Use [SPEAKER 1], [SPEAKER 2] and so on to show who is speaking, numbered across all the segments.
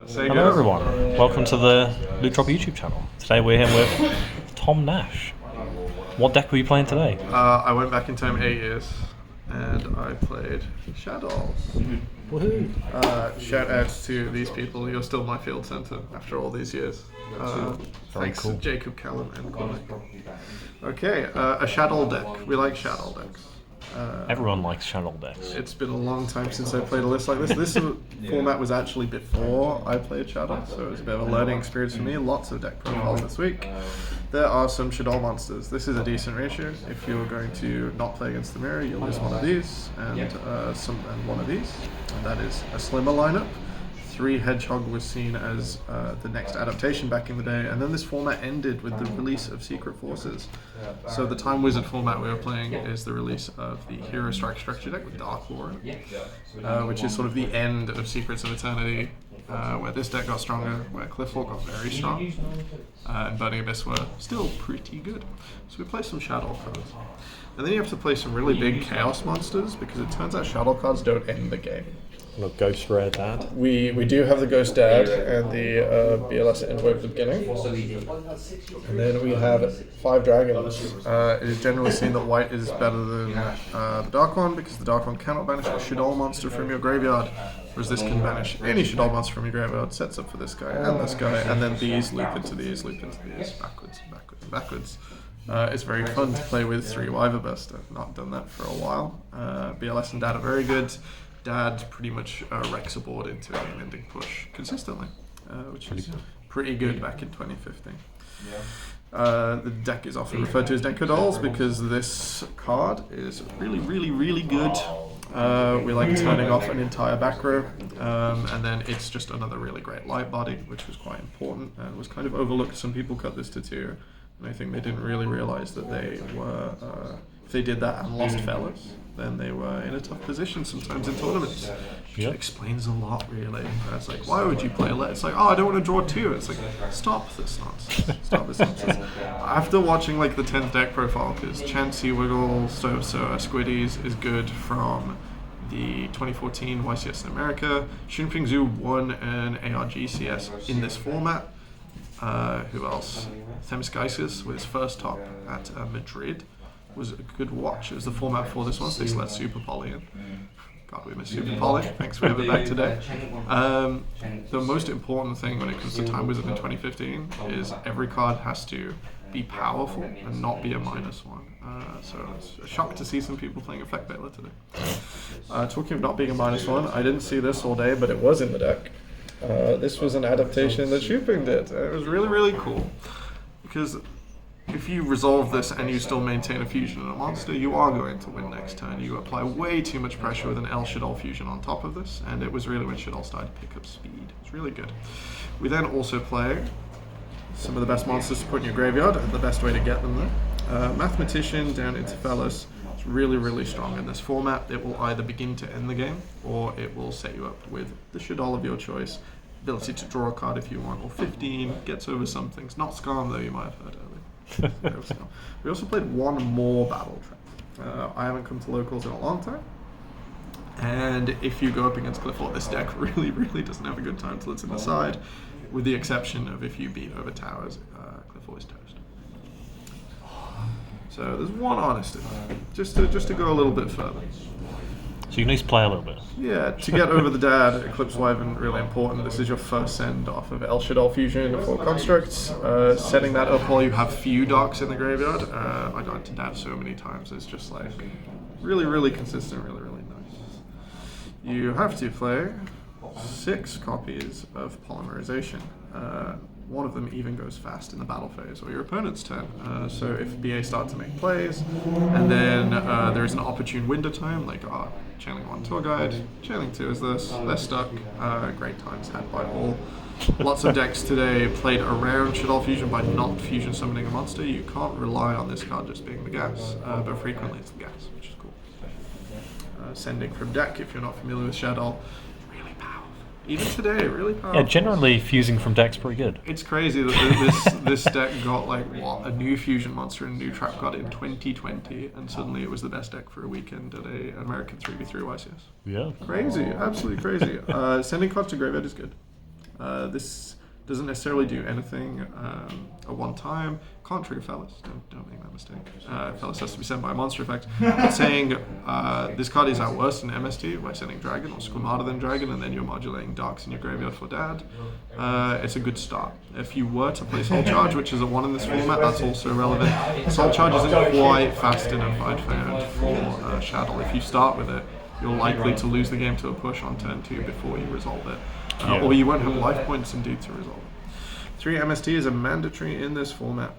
[SPEAKER 1] Hello everyone, welcome to the Loot Drop YouTube channel. Today we're here with Tom Nash. What deck were you playing today?
[SPEAKER 2] I went back in time 8 years and I played Shaddoll.
[SPEAKER 1] Woohoo!
[SPEAKER 2] Shout outs to these people, you're still my field centre after all these years. Thanks
[SPEAKER 1] cool.
[SPEAKER 2] to Jacob, Callum and Cormac. Okay, a Shaddoll deck. We like Shaddoll decks.
[SPEAKER 1] Everyone likes Shaddoll decks.
[SPEAKER 2] It's been a long time since I played a list like this. This format was actually before I played Shaddoll, so it was a bit of a learning experience for me. Lots of deck profiles this week. There are some Shaddoll monsters. This is a decent ratio. If you're going to not play against the mirror, you'll lose one of these and one of these. And that is a slimmer lineup. 3 Hedgehog was seen as the next adaptation back in the day, and then this format ended with the release of Secret Forces. So the Time Wizard format we were playing is the release of the Hero Strike structure deck with Dark Lore, which is sort of the end of Secrets of Eternity, where this deck got stronger, where Clifford got very strong, and Burning Abyss were still pretty good. So we play some Shaddoll cards. And then you have to play some really big Chaos monsters, because it turns out Shaddoll cards don't end the game.
[SPEAKER 1] Look, Ghost Rare Dad.
[SPEAKER 2] We do have the Ghost Dad and the BLS Envoy at the beginning. And then we have 5 Dragons. It is generally seen that white is better than the Dark One, because the Dark One cannot banish a Shaddoll monster from your graveyard, whereas this can banish any Shaddoll monster from your graveyard, sets up for this guy, and then these loop into these, backwards and backwards and backwards. It's very fun to play with 3 Wyverburst. I've not done that for a while. BLS and Dad are very good. Dad pretty much wrecks a board into an ending push consistently, which is pretty good back in 2015. The deck is often referred to as Decadolls because this card is really, really, really good. We like turning off an entire back row, and then it's just another really great light body, which was quite important and was kind of overlooked. Some people cut this to 2, and I think they didn't really realize that they were, if they did that and lost Fellas, then they were in a tough position sometimes in tournaments, which explains a lot, really. It's like, why would you play Let? It's like, oh, I don't want to draw 2. It's like, stop this nonsense. Stop this nonsense. After watching like the 10th deck profile, because Chansey, Wiggle, So Squiddies is good from the 2014 YCS in America. Shunping Zoo won an ARGCS in this format. Who else? Themyscisis with his first top at Madrid was a good watch. It was the format for this one, so they let Super Poly in. God, we miss Super Poly. Thanks for having it back today. The most important thing when it comes to Time Wizard in 2015 is every card has to be powerful and not be a -1. So it's a shock to see some people playing Effect Baylor today. Talking of not being a -1, I didn't see this all day, but it was in the deck. This was an adaptation that Shuping did. It was really, really cool. Because if you resolve this and you still maintain a fusion in a monster, you are going to win next turn. You apply way too much pressure with an L Shaddoll fusion on top of this, and it was really when Shaddoll started to pick up speed. It's really good. We then also play some of the best monsters to put in your graveyard, and the best way to get them there. Mathematician down into Fellas. It's really, really strong in this format. It will either begin to end the game, or it will set you up with the Shaddoll of your choice. Ability to draw a card if you want, or 15, gets over some things. Not Scarm, though, you might have heard earlier. We also played one more Battle Trap. I haven't come to locals in a long time, and if you go up against Clifford, this deck really, really doesn't have a good time till it's in the side, with the exception of if you beat over towers, Clifford is toast. So there's one honest in there, just to go a little bit further.
[SPEAKER 1] So you need to play a little bit.
[SPEAKER 2] Yeah, to get over the Dad, Eclipse Wyvern, really important. This is your first send off of El Shaddoll Fusion for Constructs. Setting that up while you have few Darks in the graveyard. I got to Dad so many times, it's just like really, really consistent, really, really nice. You have to play 6 copies of Polymerization. One of them even goes fast in the battle phase or your opponent's turn. So if BA start to make plays, and then there is an opportune window time, like Channeling 1 Tour Guide, Channeling 2 is this, they're stuck, great times had by all. Lots of decks today played around Shaddoll Fusion by not fusion summoning a monster. You can't rely on this card just being the gas, but frequently it's the gas, which is cool. Sending from deck, if you're not familiar with Shaddoll, even today, really powerful.
[SPEAKER 1] Yeah, generally fusing from deck's pretty good.
[SPEAKER 2] It's crazy that this deck got like a new fusion monster and a new trap card in 2020, and suddenly it was the best deck for a weekend at a American 3v3 YCS.
[SPEAKER 1] Yeah.
[SPEAKER 2] Crazy, absolutely crazy. Sending cards to graveyard is good. This doesn't necessarily do anything at one time. Can't trigger Fellas. Don't make that mistake. Fellas has to be sent by a monster effect. But saying this card is at worst in MST by sending Dragon or Squamata then Dragon, and then you're modulating Darks in your graveyard for Dad. It's a good start. If you were to play Soul Charge, which is a 1 in this format, that's also relevant. Soul Charge isn't quite fast enough, I'd found, for Shaddoll. If you start with it, you're likely to lose the game to a push on turn 2 before you resolve it. Or you won't have life points indeed to resolve it. 3 MST is a mandatory in this format.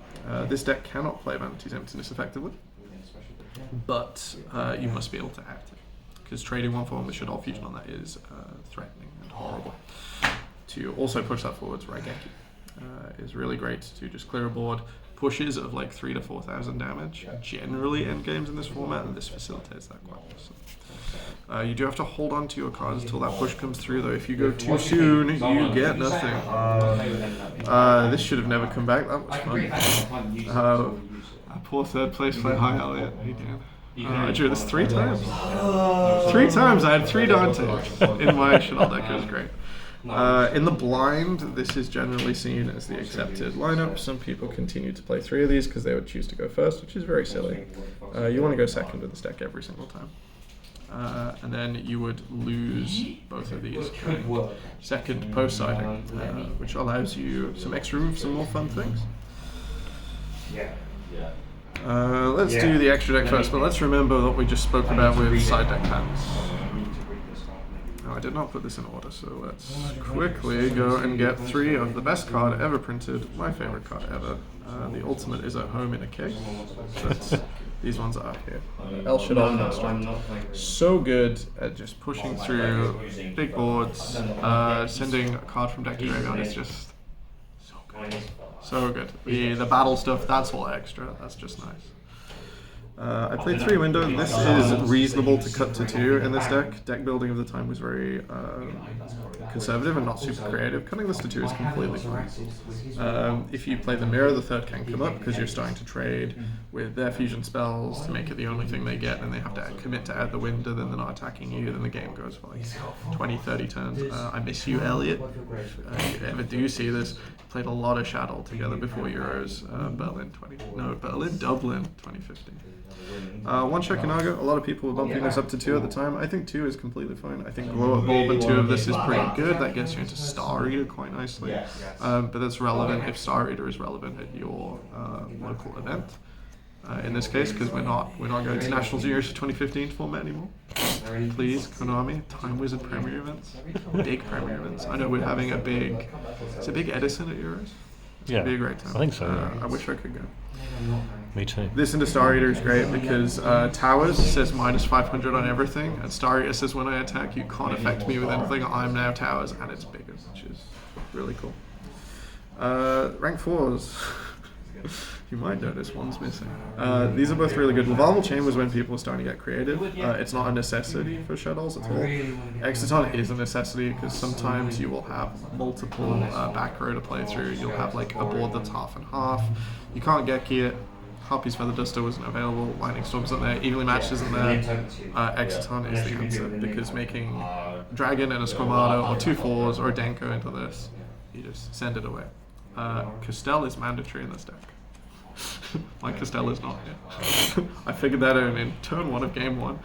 [SPEAKER 2] This deck cannot play Vanity's Emptiness effectively, but you must be able to act it, because trading 1 for 1 with Shaddoll Fusion on that is threatening and horrible. To also push that forwards, Raigeki is really great to just clear a board. Pushes of like 3,000 to 4,000 damage generally end games in this format, and this facilitates that quite well. You do have to hold on to your cards until that push comes through, though. If you go too soon, you get nothing. This should have never come back. That was fun. Poor third place player. Hi, Elliot. Hey, Dan. I drew this 3 times. 3 times. I had 3 Dantes in my Shaddoll deck. It was great. In the blind, this is generally seen as the accepted lineup. Some people continue to play 3 of these because they would choose to go first, which is very silly. You want to go second with this deck every single time. And then you would lose both of these second post-siding, which allows you some extra room for some more fun things. Let's do the extra deck first, but let's remember what we just spoke about with side deck hands. No, I did not put this in order, so let's quickly go and get 3 of the best card ever printed, my favorite card ever. The ultimate is at home in a case. These ones are here. El Shaddoll Construct. So good at just pushing through big boards. Sending a card from deck to graveyard is just so good. So good. The battle stuff, that's all extra. That's just nice. I played 3 window. This is reasonable to cut to 2 in this deck. Deck building of the time was very conservative and not super creative. Cutting this to 2 is completely fine. If you play the mirror, the third can come up because you're starting to trade with their fusion spells to make it the only thing they get, and they have to commit to add the window, then they're not attacking you, then the game goes for like 20, 30 turns. I miss you, Elliot. If you ever do see this, played a lot of Shaddoll together before Euros. Dublin 2015. One Shekinaga, a lot of people were bumping this up to 2 at the time. I think 2 is completely fine. I think Glow Up Bulb and 2 of this is pretty good. That gets you into Star Eater quite nicely. But that's relevant if Star Eater is relevant at your local event. In this case, because we're not going to Nationals Euros 2015 format anymore. Please, Konami, Time Wizard Premier events, big Premier events. I know we're having a big Edison at Euros. It's gonna be a great time.
[SPEAKER 1] I think so.
[SPEAKER 2] I wish I could go.
[SPEAKER 1] Me too.
[SPEAKER 2] This into Star Eater is great because Towers says -500 on everything, and Star Eater says when I attack, you can't affect me with anything. I'm now Towers, and it's bigger, which is really cool. Rank 4s. You might notice one's missing. These are both really good. Revolval Chain was when people were starting to get creative. It's not a necessity for Shaddolls at all. Exciton is a necessity because sometimes you will have multiple back row to play through. You'll have like a board that's half and half. You can't get key it. Harpy's Feather Duster wasn't available. Lightning Storm isn't there. Evenly Matched isn't there. Exciton is the answer because making Dragon and a Squamata or 2 4s or a Denko into this, you just send it away. Castell is mandatory in this deck. My Castell is not yet. I figured that out in turn 1 of game 1.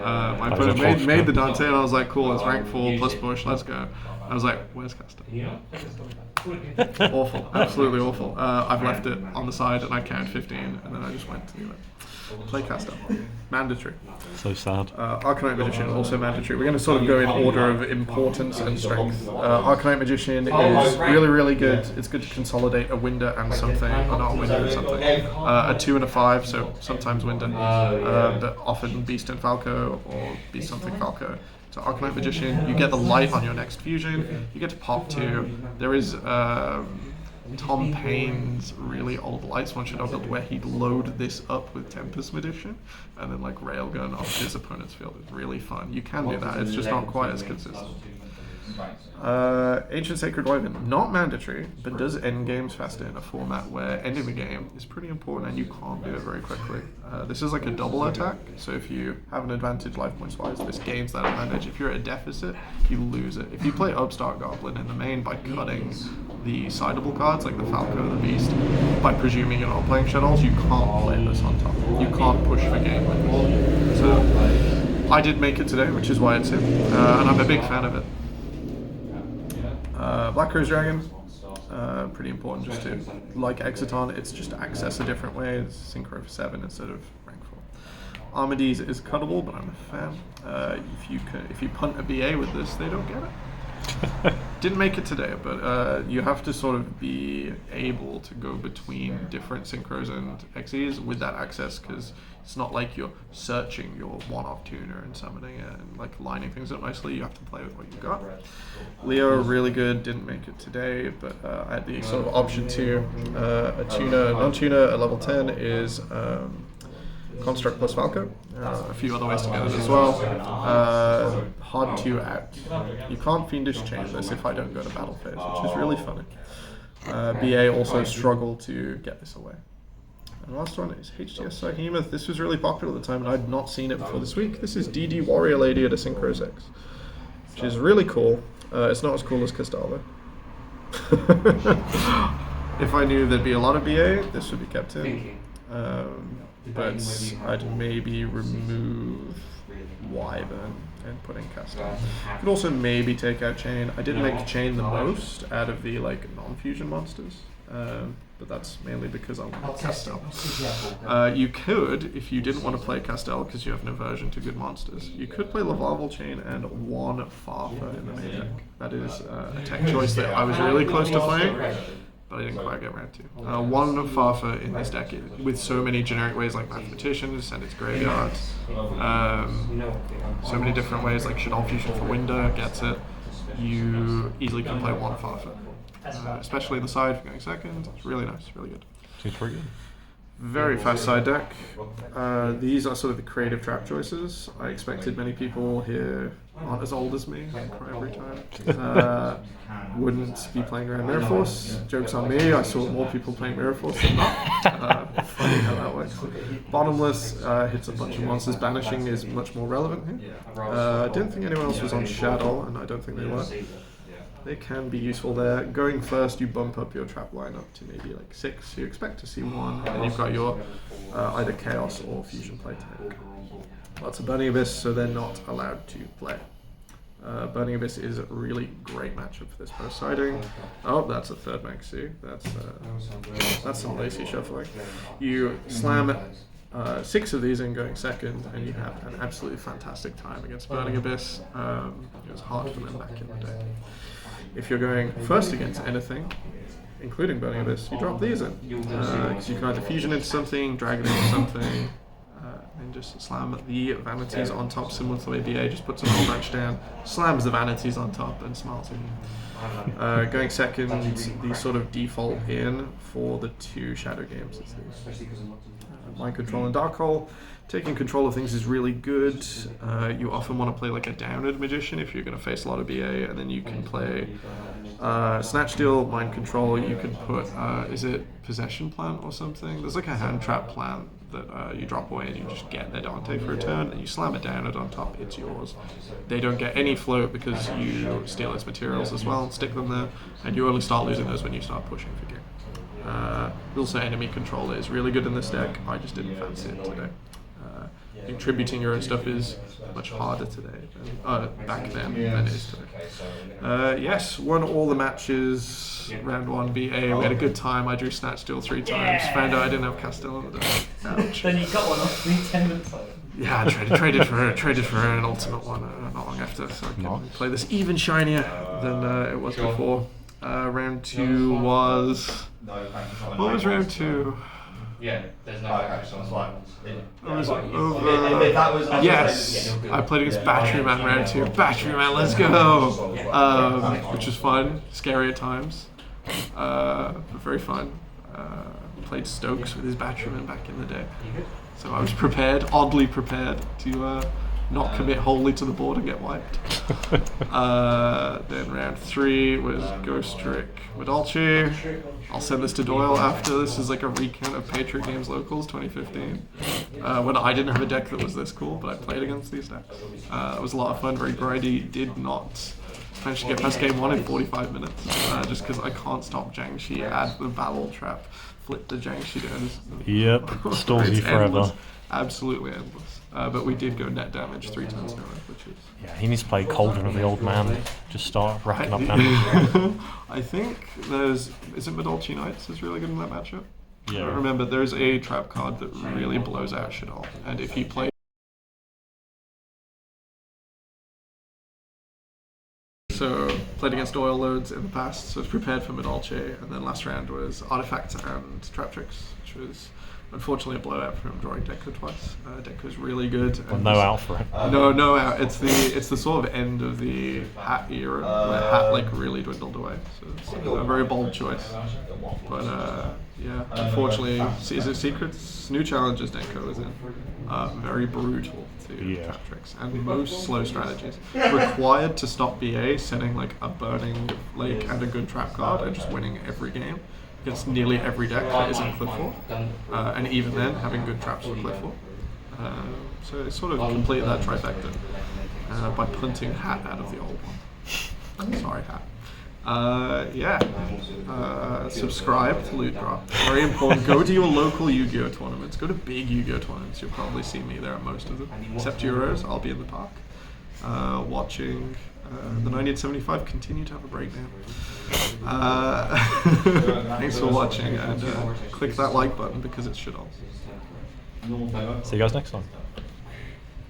[SPEAKER 2] My opponent made the Dante and I was like, cool, it's rank 4 plus push, let's go. I was like, where's Castell? Awful, absolutely awful. I've left it on the side and I counted 15 and then I just went to the event. Play Castell. Mandatory.
[SPEAKER 1] So sad.
[SPEAKER 2] Arcanite Magician, also mandatory. We're going to sort of go in order of importance and strength. Arcanite Magician is really, really good. It's good to consolidate a Winder and something, or not a Winder and something. A 2 and a 5, so sometimes Winder, but often Beast and Falco, or Beast something Falco. So Arcanite Magician, you get the light on your next fusion, you get to pop 2. There is Tom Payne's really old Lights one Shaddoll build where he'd load this up with Tempest Magician and then like railgun off his opponent's field. It's really fun. You can do that, it's just not quite as consistent. Ancient Sacred Wyvern, not mandatory, but does end games faster in a format where ending the game is pretty important and you can't do it very quickly. This is like a double attack, so if you have an advantage life points wise, this gains that advantage. If you're at a deficit, you lose it. If you play Upstart Goblin in the main by cutting the sideable cards like the Falco, the Beast, by presuming you're not playing Shaddolls, you can't play this on top. You can't push the game with it. So I did make it today, which is why it's in, and I'm a big fan of it. Black Crow's Dragon, pretty important just to, like Exiton, it's just to access a different way. It's synchro for 7 instead of rank 4. Armades is cuttable, but I'm a fan. If you punt a BA with this, they don't get it. Didn't make it today, but you have to sort of be able to go between different synchros and XEs with that access, because it's not like you're searching your one-off tuner and summoning it and like lining things up nicely. You have to play with what you've got. Leo, really good, didn't make it today, but I had the sort of option to a tuner, non-tuner at level 10 is Construct plus Falco. A few other ways to get it as well. Hard to out. You can't Fiendish Chain this if I don't go to battle phase, which is really funny. BA also struggled to get this away. And last one is HTS Syhemoth. This was really popular at the time, and I'd not seen it before this week. This is DD Warrior Lady at a Synchro 6, which is really cool. It's not as cool as Castallo. If I knew there'd be a lot of BA, this would be kept in. But I'd maybe remove Wyvern and put in Castallo. Could also maybe take out Chain. I did make Chain the most out of the like non-fusion monsters. But that's mainly because I wanted Castel. You could, if you didn't want to play Castel because you have an aversion to good monsters, you could play Lavalval Chain and one Farfa in the main deck. That is a tech choice that I was really close to playing, but I didn't quite get around to. One Farfa in this deck, with so many generic ways like Mathematician, send its graveyard, so many different ways like Shaddoll Fusion for Winder gets it, you easily can play one Farfa. Especially the side for going second. It's really nice, really good.
[SPEAKER 1] Seems pretty good.
[SPEAKER 2] Very fast side deck. These are sort of the creative trap choices. I expected many people here aren't as old as me, I cry every time. Wouldn't be playing around Mirror Force. Joke's on me, I saw more people playing Mirror Force than not. Funny how that works. Bottomless hits a bunch of monsters. Banishing is much more relevant here. I didn't think anyone else was on Shaddoll, and I don't think they were. They can be useful there. Going first, you bump up your trap line up to maybe like 6. You expect to see 1, and you've got your either Chaos or Fusion play tank. Lots of Burning Abyss, so they're not allowed to play. Burning Abyss is a really great matchup for this first sighting. Oh, that's a third Maxi. That's some lacy shuffling. You slam 6 of these in going second, and you have an absolutely fantastic time against Burning Abyss. It was hard for them back in the day. If you're going first against anything, including Burning Abyss, you drop these in. Because you can either fusion into something, drag it into something, and just slam the vanities on top, similar to the way BA just puts a whole bunch down, slams the vanities on top, and smiles at you. Going second, the sort of default in for the 2 Shadow games is these. Mind Control and Dark Hole. Taking control of things is really good. You often want to play like a downed Magician if you're going to face a lot of BA, and then you can play Snatch Steal, Mind Control. You can put, is it Possession Plant or something? There's like a hand trap plant that you drop away and you just get their Dante for a turn, and you slam it down and on top, it's yours. They don't get any float because you steal its materials as well, stick them there, and you only start losing those when you start pushing for game. Also, enemy control is really good in this deck. I just didn't fancy it today. Contributing your own stuff is much harder today back then than it is today. Yes, won all the matches. Round 1 BA. We had a good time. I drew Snatch Steal 3 times. Found out I didn't have Castel on the deck. Ouch.
[SPEAKER 3] Then you got one off me 10 minutes later.
[SPEAKER 2] Yeah, I traded for her an ultimate one not long after, so I can play this even shinier than it was before. Round 2 was... What was round 2?
[SPEAKER 3] Yeah, there's no action.
[SPEAKER 2] Yes, I played against Battery Man round 2. Battery Man, let's go! Which was fun, scary at times, but very fun. Played Stokes with his Battery Man back in the day, so I was prepared, oddly prepared to not commit wholly to the board and get wiped. Then round 3 was Ghost Trick Medalchi. I'll send this to Doyle after. This is like a recount of Patriot Games Locals 2015. When I didn't have a deck that was this cool, but I played against these decks. It was a lot of fun, very grindy. Did not manage to get past game 1 in 45 minutes, just because I can't stop Jiangxi, add the Battle Trap, flip the Jiangxi down.
[SPEAKER 1] Yep, stalls you forever.
[SPEAKER 2] Endless. Absolutely endless. But we did go net damage 3 turns in a row, which is...
[SPEAKER 1] Yeah, he needs to play Cauldron of the Old Man. Just start racking up damage.
[SPEAKER 2] I think there's... Is it Medalchi Knights is really good in that matchup?
[SPEAKER 1] Yeah.
[SPEAKER 2] I remember there's a trap card that really blows out Shaddoll. And if you play... So, played against oil loads in the past, so I was prepared for Medalchi, and then last round was Artifacts and Trap Tricks, which was unfortunately a blowout for him drawing Deku twice. Deku's really good.
[SPEAKER 1] Well, no out for him.
[SPEAKER 2] No out. It's the sort of end of the Hat era, where Hat like really dwindled away. So it's a very bold choice. But yeah, unfortunately, is it Secrets? New Challenges Denko is in. Very brutal to Trap Tricks and most slow strategies. Required to stop BA, setting like a Burning Lake and a good trap card and just winning every game against nearly every deck that isn't Cliff 4. And even then, having good traps for Cliff 4. So it sort of completed that trifecta by punting Hat out of the old one. Sorry, Hat. Subscribe to Loot Drop. Very important. Go to your local Yu-Gi-Oh tournaments. Go to big Yu-Gi-Oh tournaments. You'll probably see me there at most of them. Except Euros, I'll be in the park. Watching the 1975 continue to have a breakdown. Thanks for watching, and click that like button because it's Shaddoll.
[SPEAKER 1] See you guys next time.